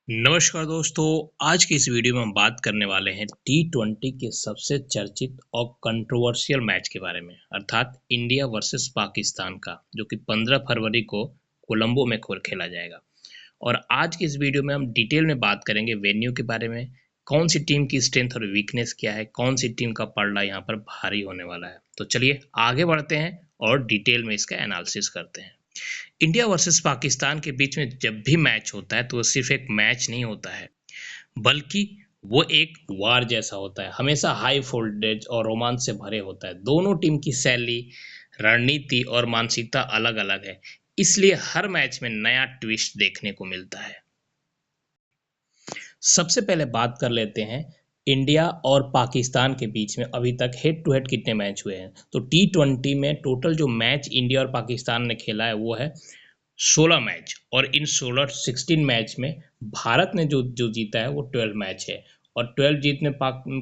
नमस्कार दोस्तों। आज की इस वीडियो में हम बात करने वाले हैं टी20 के सबसे चर्चित और कंट्रोवर्शियल मैच के बारे में, अर्थात इंडिया वर्सेस पाकिस्तान का, जो कि 15 फरवरी को कोलंबो में खेला जाएगा। और आज की इस वीडियो में हम डिटेल में बात करेंगे वेन्यू के बारे में, कौन सी टीम की स्ट्रेंथ और वीकनेस क्या है, कौन सी टीम का पलड़ा यहाँ पर भारी होने वाला है। तो चलिए आगे बढ़ते हैं और डिटेल में इसका एनालिसिस करते हैं। इंडिया वर्सेस पाकिस्तान के बीच में जब भी मैच होता है तो वो सिर्फ एक मैच नहीं होता है, बल्कि वो एक वार जैसा होता है। हमेशा हाई वोल्टेज और रोमांच से भरे होता है। दोनों टीम की शैली, रणनीति और मानसिकता अलग अलग है, इसलिए हर मैच में नया ट्विस्ट देखने को मिलता है। सबसे पहले बात कर लेते हैं इंडिया और पाकिस्तान के बीच में अभी तक हेड टू हेड कितने मैच हुए हैं। तो टी20 में टोटल जो मैच इंडिया और पाकिस्तान ने खेला है वो है 16 मैच, और इन 16 मैच में भारत ने जो जो जीता है वो 12 मैच है। और 12 जीतने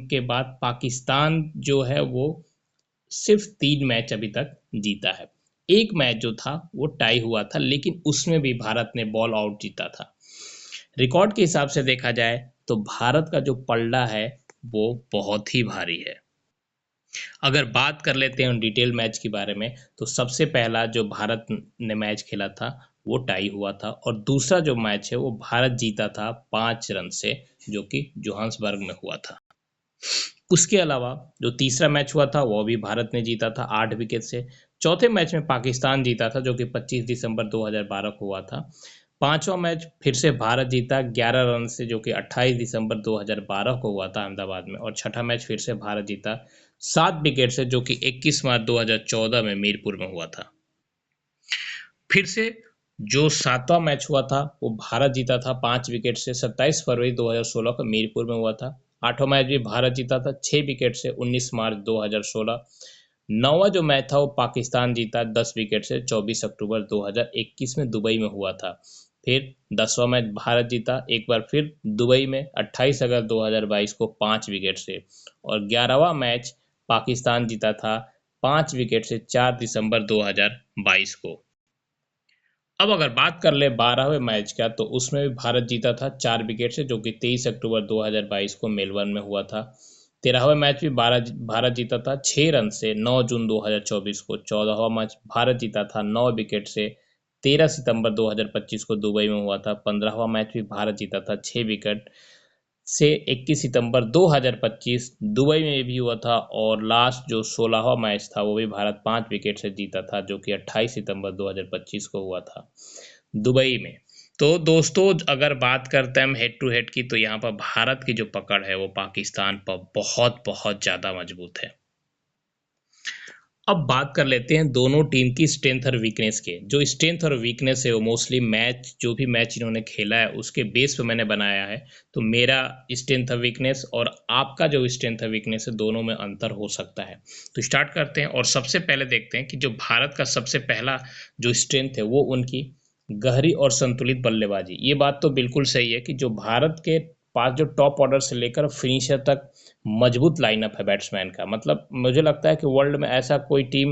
के बाद पाकिस्तान जो है वो सिर्फ 3 मैच अभी तक जीता है। एक मैच जो था वो टाई हुआ था, लेकिन उसमें भी भारत ने बॉल आउट जीता था। रिकॉर्ड के हिसाब से देखा जाए तो भारत का जो पलड़ा है वो बहुत ही भारी है। अगर बात कर लेते हैं डिटेल मैच के बारे में, तो सबसे पहला जो भारत ने मैच खेला था वो टाई हुआ था, और दूसरा जो मैच है वो भारत जीता था 5 रन से, जो कि जोहान्सबर्ग में हुआ था। उसके अलावा जो तीसरा मैच हुआ था वो भी भारत ने जीता था 8 विकेट से। चौथे मैच में पाकिस्तान जीता था, जो कि 25 दिसंबर 2012 को हुआ था। पांचवा मैच फिर से भारत जीता 11 रन से, जो कि 28 दिसंबर 2012 को हुआ था अहमदाबाद में। और छठा मैच फिर से भारत जीता 7 विकेट से, जो कि 21 मार्च 2014 में मीरपुर में हुआ था। फिर से जो सातवां मैच हुआ था वो भारत जीता था 5 विकेट से 27 फरवरी 2016 को मीरपुर में हुआ था। आठवां मैच भी भारत जीता था 6 विकेट से 19 मार्च 2016। नौवां जो मैच था वो पाकिस्तान जीता 10 विकेट से 24 अक्टूबर 2021 में दुबई में हुआ था। फिर 10वां मैच भारत जीता एक बार फिर दुबई में 28 अगस्त 2022 को 5 विकेट से। और 11वां मैच पाकिस्तान जीता था 5 विकेट से 4 दिसंबर 2022 को। अब अगर बात कर ले 12वें मैच का, तो उसमें भी भारत जीता था 4 विकेट से, जो कि 23 अक्टूबर 2022 को मेलबर्न में हुआ था। 13वां मैच भी भारत जीता था 6 रन से 9 जून 2024 को। 14वां मैच भारत जीता था 9 विकेट से 13 सितंबर 2025 को दुबई में हुआ था। 15वां मैच भी भारत जीता था 6 विकेट से 21 सितंबर 2025 दुबई में भी हुआ था। और लास्ट जो 16वां मैच था वो भी भारत 5 विकेट से जीता था, जो कि 28 सितंबर 2025 को हुआ था दुबई में। तो दोस्तों, अगर बात करते हैं हम हेड टू हेड की, तो यहाँ पर भारत की जो पकड़ है वो पाकिस्तान पर बहुत बहुत ज़्यादा मजबूत है। अब बात कर लेते हैं दोनों टीम की स्ट्रेंथ और वीकनेस के। जो स्ट्रेंथ और वीकनेस है वो मोस्टली मैच, जो भी मैच इन्होंने खेला है उसके बेस पे मैंने बनाया है। तो मेरा स्ट्रेंथ और वीकनेस और आपका जो स्ट्रेंथ और वीकनेस है, दोनों में अंतर हो सकता है। तो स्टार्ट करते हैं और सबसे पहले देखते हैं कि जो भारत का सबसे पहला जो स्ट्रेंथ है वो उनकी गहरी और संतुलित बल्लेबाजी। ये बात तो बिल्कुल सही है कि जो भारत के पास जो टॉप ऑर्डर से लेकर फिनिशर तक मजबूत लाइनअप है बैट्समैन का। मतलब मुझे लगता है कि वर्ल्ड में ऐसा कोई टीम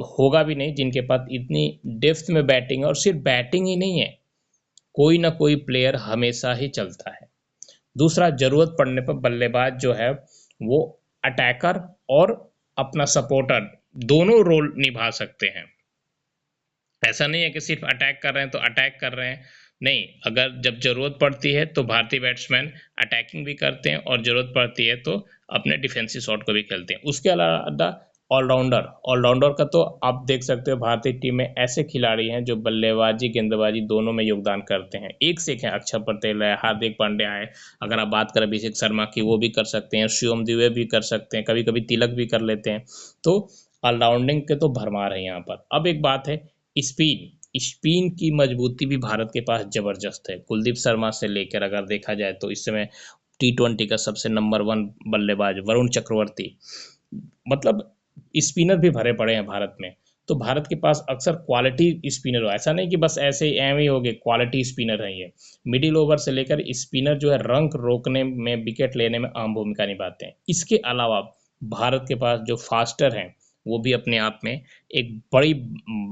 होगा भी नहीं जिनके पास इतनी डेप्थ में बैटिंग है। और सिर्फ बैटिंग ही नहीं है, कोई ना कोई प्लेयर हमेशा ही चलता है। दूसरा, जरूरत पड़ने पर बल्लेबाज जो है वो अटैकर और अपना सपोर्टर दोनों रोल निभा सकते हैं। ऐसा नहीं है कि सिर्फ अटैक कर रहे हैं तो अटैक कर रहे हैं, नहीं। अगर जब जरूरत पड़ती है तो भारतीय बैट्समैन अटैकिंग भी करते हैं, और जरूरत पड़ती है तो अपने डिफेंसिव शॉट को भी खेलते हैं। उसके अलावा ऑलराउंडर ऑलराउंडर का तो आप देख सकते हो, भारतीय टीम में ऐसे खिलाड़ी हैं जो बल्लेबाजी गेंदबाजी दोनों में योगदान करते हैं। एक से एक हैं, अक्षर पटेल है, हार्दिक पांड्या है, अगर आप बात करें अभिषेक शर्मा की वो भी कर सकते हैं, शिवम दुबे भी कर सकते हैं, कभी कभी तिलक भी कर लेते हैं। तो ऑलराउंडिंग के तो भरमार है यहाँ पर। अब एक बात है स्पिन स्पिन की मजबूती भी भारत के पास जबरदस्त है। कुलदीप शर्मा से लेकर अगर देखा जाए तो इस समय टी20 का सबसे नंबर 1 बल्लेबाज वरुण चक्रवर्ती, मतलब स्पिनर भी भरे पड़े हैं भारत में। तो भारत के पास अक्सर क्वालिटी स्पिनर हो, ऐसा नहीं कि बस ऐसे ही एम ही हो गए, क्वालिटी स्पिनर है ये। मिडिल ओवर से लेकर स्पिनर जो है रंक रोकने में, विकेट लेने में अहम भूमिका निभाते हैं। इसके अलावा भारत के पास जो फास्टर हैं वो भी अपने आप में एक बड़ी,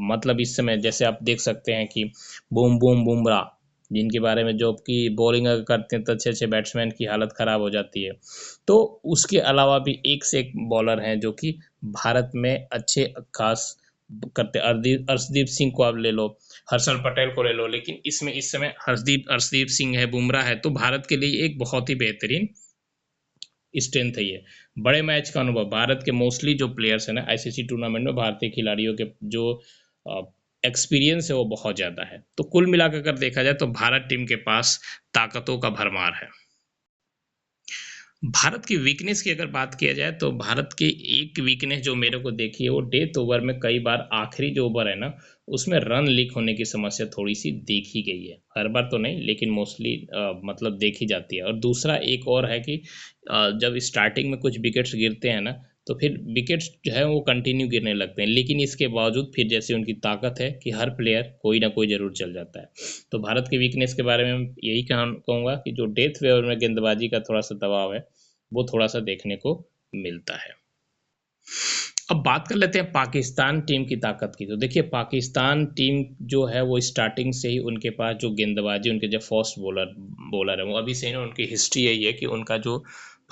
मतलब इस समय जैसे आप देख सकते हैं कि बूम बूम बुमराह, जिनके बारे में जो कि बॉलिंग अगर करते हैं तो अच्छे अच्छे बैट्समैन की हालत ख़राब हो जाती है। तो उसके अलावा भी एक से एक बॉलर हैं जो कि भारत में अच्छे खास करते। अर्शदीप सिंह को आप ले लो, हर्षल पटेल को ले लो, लेकिन इसमें इस समय अर्शदीप सिंह है, बुमराह है, तो भारत के लिए एक बहुत ही बेहतरीन स्ट्रेंथ है ये। बड़े मैच का अनुभव भारत के मोस्टली जो प्लेयर्स हैं ना आईसीसी टूर्नामेंट में, भारतीय खिलाड़ियों के जो एक्सपीरियंस है वो बहुत ज़्यादा है। तो कुल मिलाकर अगर देखा जाए तो भारत टीम के पास ताकतों का भरमार है। भारत की वीकनेस की अगर बात किया जाए तो भारत की एक वीकनेस जो मेरे को देखी है वो डेथ ओवर में कई बार आखिरी जो ओवर है ना उसमें रन लीक होने की समस्या थोड़ी सी देखी गई है। हर बार तो नहीं, लेकिन मोस्टली मतलब देखी जाती है। और दूसरा एक और है कि जब स्टार्टिंग में कुछ विकेट्स गिरते हैं ना तो फिर विकेट्स जो है वो कंटिन्यू गिरने लगते हैं, लेकिन इसके बावजूद फिर जैसे उनकी ताकत है कि हर प्लेयर कोई ना कोई जरूर चल जाता है। तो भारत की वीकनेस के बारे में यही कहूँगा कि जो डेथ ओवर में गेंदबाजी का थोड़ा सा दबाव है वो थोड़ा सा देखने को मिलता है। अब बात कर लेते हैं पाकिस्तान टीम की ताकत की। तो देखिए पाकिस्तान टीम जो है वो स्टार्टिंग से ही उनके पास जो गेंदबाजी, उनके जो फास्ट बॉलर है वो अभी से ही उनकी हिस्ट्री यही है कि उनका जो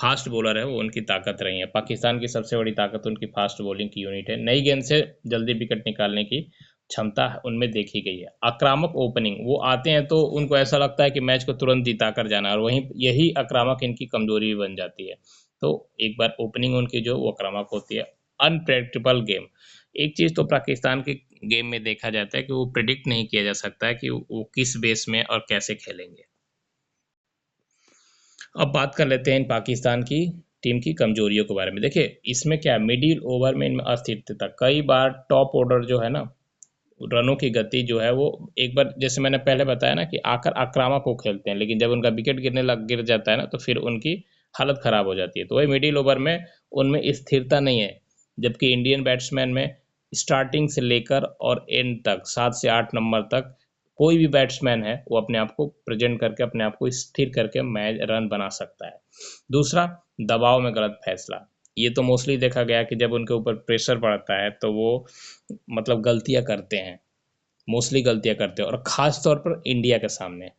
फास्ट बॉलर है वो उनकी ताकत रही है। पाकिस्तान की सबसे बड़ी ताकत उनकी फास्ट बॉलिंग की यूनिट है। नई गेंद से जल्दी विकेट निकालने की क्षमता उनमें देखी गई है। आक्रामक ओपनिंग, वो आते हैं तो उनको ऐसा लगता है कि मैच को तुरंत जिता कर जाना, और वहीं यही आक्रामक इनकी कमजोरी भी बन जाती है। तो एक बार ओपनिंग उनकी जो वो आक्रामक होती है। अनप्रेडिक्टेबल गेम, एक चीज़ तो पाकिस्तान के गेम में देखा जाता है कि वो प्रिडिक्ट नहीं किया जा सकता है कि वो किस बेस में और कैसे खेलेंगे। अब बात कर लेते हैं इन पाकिस्तान की टीम की कमजोरियों के बारे में। देखिए इसमें क्या, मिडिल ओवर में इनमें अस्थिरता, कई बार टॉप ऑर्डर जो है ना रनों की गति जो है वो एक बार जैसे मैंने पहले बताया ना कि आकर आक्रामक को खेलते हैं, लेकिन जब उनका विकेट गिर जाता है ना तो फिर उनकी हालत खराब हो जाती है। तो वही मिडिल ओवर में उनमें स्थिरता नहीं है, जबकि इंडियन बैट्समैन में स्टार्टिंग से लेकर और एंड तक 7 से 8 नंबर तक कोई भी बैट्समैन है वो अपने आप को प्रेजेंट करके अपने आप को स्थिर करके मैच रन बना सकता है। दूसरा, दबाव में गलत फैसला, ये तो मोस्टली देखा गया कि जब उनके ऊपर प्रेशर पड़ता है तो वो मतलब गलतियां करते हैं, मोस्टली गलतियां करते हैं। और ख़ास तौर पर इंडिया के सामने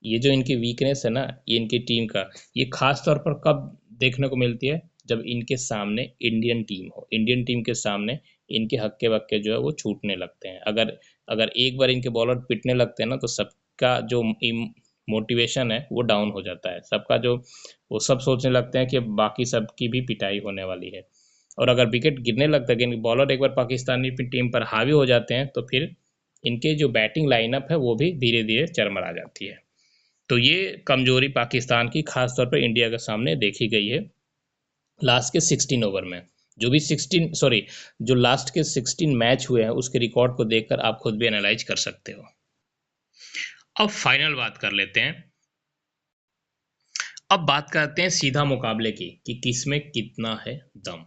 ये जो इनकी वीकनेस है ना, ये इनकी टीम का, ये खास तौर पर कब देखने को मिलती है, जब इनके सामने इंडियन टीम हो। इंडियन टीम के सामने इनके हक्के बक्के जो है वो छूटने लगते हैं। अगर अगर एक बार इनके बॉलर पिटने लगते हैं ना तो सबका जो मोटिवेशन है वो डाउन हो जाता है। सबका जो वो सब सोचने लगते हैं कि बाकी सबकी भी पिटाई होने वाली है। और अगर विकेट गिरने लगता है कि बॉलर एक बार पाकिस्तानी टीम पर हावी हो जाते हैं तो फिर इनके जो बैटिंग लाइनअप है वो भी धीरे धीरे चरमरा जाती है। तो ये कमजोरी पाकिस्तान की खास तौर पर इंडिया के सामने देखी गई है लास्ट के 16 ओवर में। जो भी 16 सॉरी जो लास्ट के 16 मैच हुए हैं उसके रिकॉर्ड को देखकर आप खुद भी एनालाइज कर सकते हो। अब फाइनल बात कर लेते हैं। अब बात करते हैं सीधा मुकाबले की कि किसमें कितना है दम।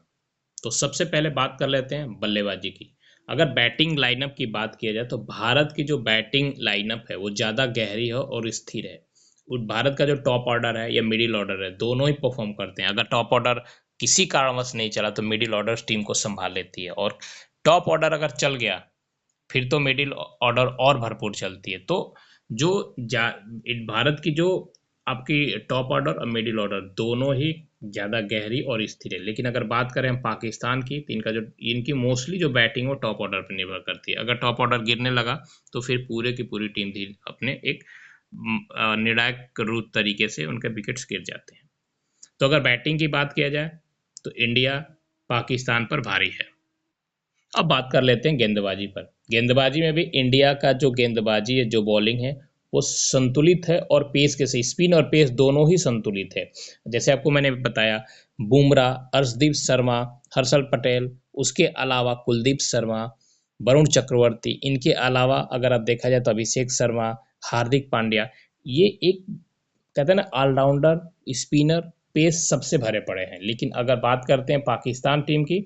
तो सबसे पहले बात कर लेते हैं बल्लेबाजी की। अगर बैटिंग लाइनअप की बात किया जाए तो भारत की जो बैटिंग लाइनअप है वो ज़्यादा गहरी है और स्थिर है। भारत का जो टॉप ऑर्डर है या मिडिल ऑर्डर है, दोनों ही परफॉर्म करते हैं। अगर टॉप ऑर्डर किसी कारणवश नहीं चला तो मिडिल ऑर्डर टीम को संभाल लेती है, और टॉप ऑर्डर अगर चल गया फिर तो मिडिल ऑर्डर और भरपूर चलती है। तो जो भारत की जो आपकी टॉप ऑर्डर और मिडिल ऑर्डर दोनों ही ज़्यादा गहरी और स्थिर है। लेकिन अगर बात करें हम पाकिस्तान की तो इनका जो इनकी मोस्टली जो बैटिंग वो टॉप ऑर्डर पर निर्भर करती है। अगर टॉप ऑर्डर गिरने लगा तो फिर पूरे की पूरी टीम भी अपने एक निर्णायक रूप तरीके से उनके विकेट्स गिर जाते हैं। तो अगर बैटिंग की बात किया जाए तो इंडिया पाकिस्तान पर भारी है। अब बात कर लेते हैं गेंदबाजी पर। गेंदबाजी में भी इंडिया का जो गेंदबाजी है, जो बॉलिंग है वो संतुलित है, और पेस के से स्पिन और पेस दोनों ही संतुलित है। जैसे आपको मैंने बताया, बुमराह, अर्शदीप शर्मा, हर्षल पटेल, उसके अलावा कुलदीप शर्मा, वरुण चक्रवर्ती, इनके अलावा अगर आप देखा जाए तो अभिषेक शर्मा, हार्दिक पांड्या, ये एक कहते हैं ना ऑलराउंडर स्पिनर पेस सबसे भरे पड़े हैं। लेकिन अगर बात करते हैं पाकिस्तान टीम की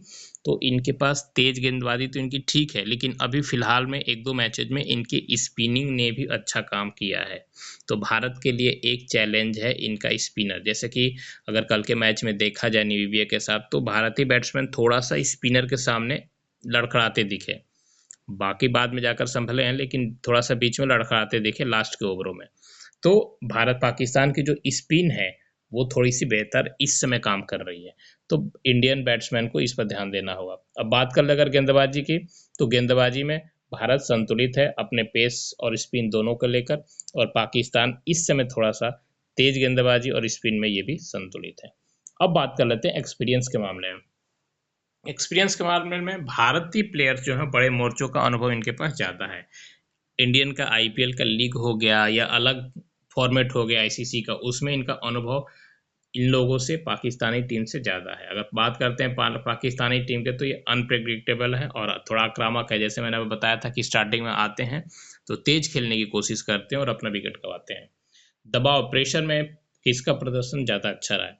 तो इनके पास तेज गेंदबाजी तो इनकी ठीक है, लेकिन अभी फिलहाल में एक दो मैचेज में इनकी स्पिनिंग ने भी अच्छा काम किया है। तो भारत के लिए एक चैलेंज है इनका स्पिनर। जैसे कि अगर कल के मैच में देखा जाए नामीबिया के साथ तो भारतीय बैट्समैन थोड़ा सा स्पिनर के सामने लड़खड़ाते दिखे। बाकी बाद में जाकर संभले हैं, लेकिन थोड़ा सा बीच में लड़खड़ाते देखे लास्ट के ओवरों में। तो भारत पाकिस्तान की जो स्पिन है वो थोड़ी सी बेहतर इस समय काम कर रही है, तो इंडियन बैट्समैन को इस पर ध्यान देना होगा। अब बात कर ले अगर गेंदबाजी की, तो गेंदबाजी में भारत संतुलित है अपने पेस और स्पिन दोनों को लेकर, और पाकिस्तान इस समय थोड़ा सा तेज गेंदबाजी और स्पिन में ये भी संतुलित है। अब बात कर लेते हैं एक्सपीरियंस के मामले में। एक्सपीरियंस के मामले में भारतीय प्लेयर्स जो हैं बड़े मोर्चों का अनुभव इनके पास ज़्यादा है। इंडियन का आईपीएल का लीग हो गया या अलग फॉर्मेट हो गया आईसीसी का, उसमें इनका अनुभव इन लोगों से पाकिस्तानी टीम से ज़्यादा है। अगर बात करते हैं पाकिस्तानी टीम के, तो ये अनप्रेडिक्टेबल है और थोड़ा आक्रामक है। जैसे मैंने बताया था कि स्टार्टिंग में आते हैं तो तेज खेलने की कोशिश करते हैं और अपना विकेट गंवाते हैं। दबाव प्रेशर में किसका प्रदर्शन ज़्यादा अच्छा रहा है?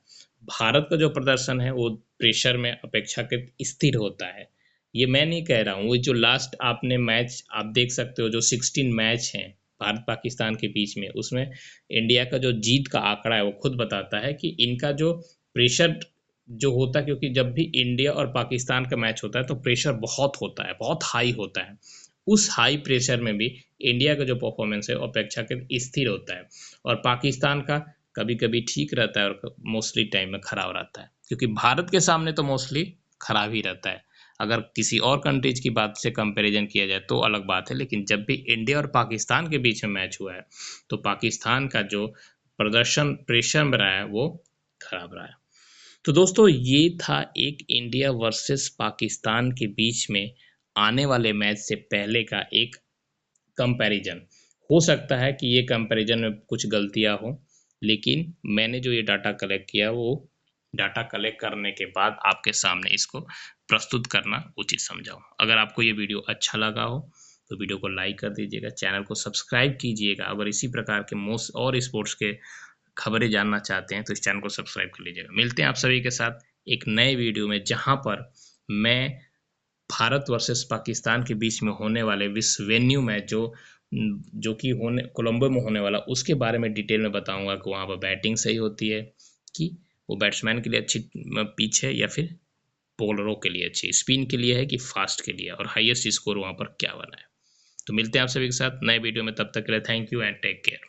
भारत का जो प्रदर्शन है वो प्रेशर में अपेक्षाकृत स्थिर होता है। ये मैं नहीं कह रहा हूँ, वो जो लास्ट आपने मैच आप देख सकते हो, जो 16 मैच हैं भारत पाकिस्तान के बीच में, उसमें इंडिया का जो जीत का आंकड़ा है वो खुद बताता है कि इनका जो प्रेशर जो होता है, क्योंकि जब भी इंडिया और पाकिस्तान का मैच होता है तो प्रेशर बहुत होता है, बहुत हाई होता है। उस हाई प्रेशर में भी इंडिया का जो परफॉर्मेंस है वो अपेक्षाकृत स्थिर होता है, और पाकिस्तान का कभी कभी ठीक रहता है और मोस्टली टाइम में खराब रहता है, क्योंकि भारत के सामने तो मोस्टली खराब ही रहता है। अगर किसी और कंट्रीज की बात से कंपैरिजन किया जाए तो अलग बात है, लेकिन जब भी इंडिया और पाकिस्तान के बीच में मैच हुआ है तो पाकिस्तान का जो प्रदर्शन प्रेशर में रहा है वो खराब रहा है। तो दोस्तों ये था एक इंडिया वर्सेस पाकिस्तान के बीच में आने वाले मैच से पहले का एक कंपैरिजन। हो सकता है कि ये कंपैरिजन में कुछ गलतियां हो, लेकिन मैंने जो ये डाटा कलेक्ट किया वो डाटा कलेक्ट करने के बाद आपके सामने इसको प्रस्तुत करना उचित समझा हूं। अगर आपको ये वीडियो अच्छा लगा हो तो वीडियो को लाइक कर दीजिएगा, चैनल को सब्सक्राइब कीजिएगा। अगर इसी प्रकार के मोस्ट और स्पोर्ट्स के खबरें जानना चाहते हैं तो इस चैनल को सब्सक्राइब कर लीजिएगा। मिलते हैं आप सभी के साथ एक नए वीडियो में, जहां पर मैं भारत वर्सेस पाकिस्तान के बीच में होने वाले विश्व वेन्यू मैच जो कि होने कोलंबो में होने वाला, उसके बारे में डिटेल में बताऊंगा कि वहाँ पर बैटिंग सही होती है कि वो बैट्समैन के लिए अच्छी पिच है, या फिर बॉलरों के लिए अच्छी, स्पिन के लिए है कि फास्ट के लिए, और हाईएस्ट स्कोर वहाँ पर क्या बना है। तो मिलते हैं आप सभी के साथ नए वीडियो में, तब तक के लिए thank you and take care.